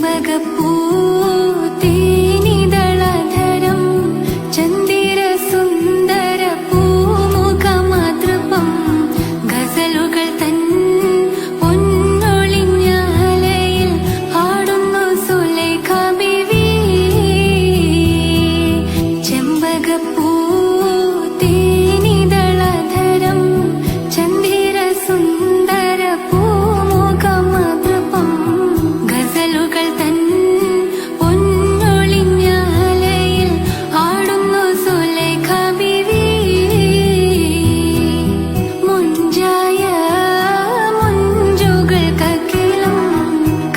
ചെമ്പകപ്പൂ തേനിതളധരം ചന്ദിര സുന്ദര പൂമുഖമാതൃപം ഗസലുകൾ തൻ പൊന്നൊളിഞ്ഞാലയിൽ ആടുന്നു സുലൈഖ ബീവി. ചെമ്പകപ്പൂ തേനിതളധരം ചന്ദിര സുന്ദര പൂമുഖമാതൃപം ഗസലുകൾ തൻ പൊന്നൊളിഞ്ഞാലയിൽ ആടുന്നു സുലൈഖ ബീവി. മുഞ്ചായ മുഞ്ചുകൾക്കഖിലം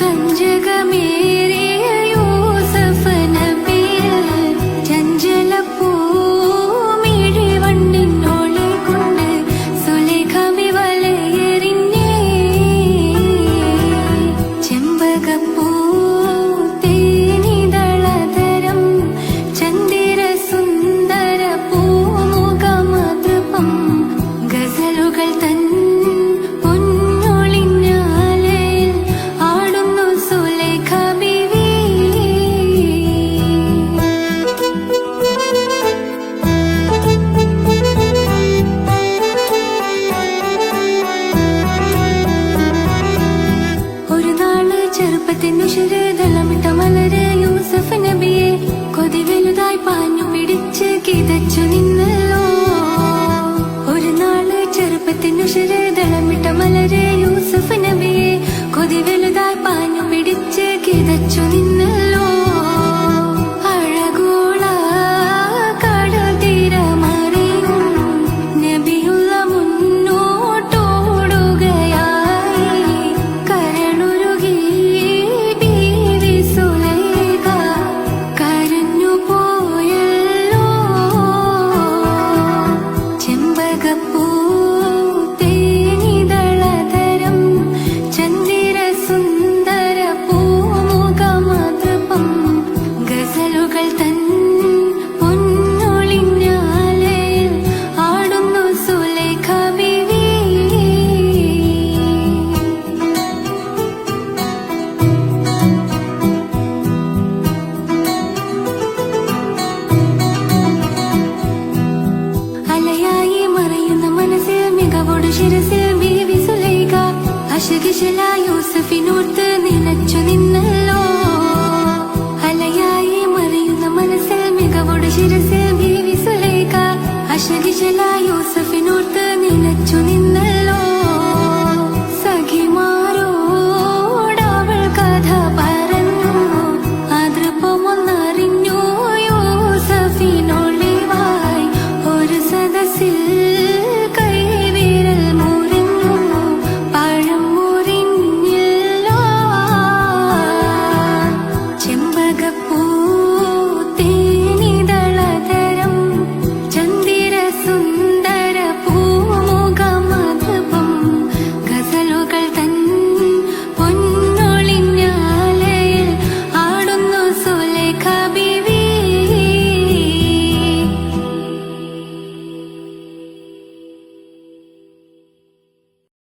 കഞ്ചകമേറിയ യൂസഫ് നബിയിൽ ചഞ്ചലപ്പൂമിഴിവണ്ടിനോളി കൊണ്ട് സുലൈഖ ബി വലയെറിഞ്ഞേ. ചെമ്പകപ്പൂ തേനിതളധരം ചന്ദിര സുന്ദര പൂമുഖമാതൃപം ഗസലുകൾ തൻ പൊന്നൊളിഞ്ഞാലയിൽ ആടുന്നു സുലൈഖ ബീവി. ഒരു നാള് ചെറുപ്പത്തിനു ശിരതളമിട്ട മലര് യൂസഫ് നബിയെ കൊതി വലുതായി പാഞ്ഞു പിടിച്ച് കിതച്ചു നിന്നല്ലോ. ഒരു നാള് ചെറുപ്പത്തിനു ശിരതളമിട്ട മലര് യൂസഫ് നബിയെ കൊതി വലുതായി പാഞ്ഞു പിടിച്ച് കിതച്ചു നിന്നല്ലോ.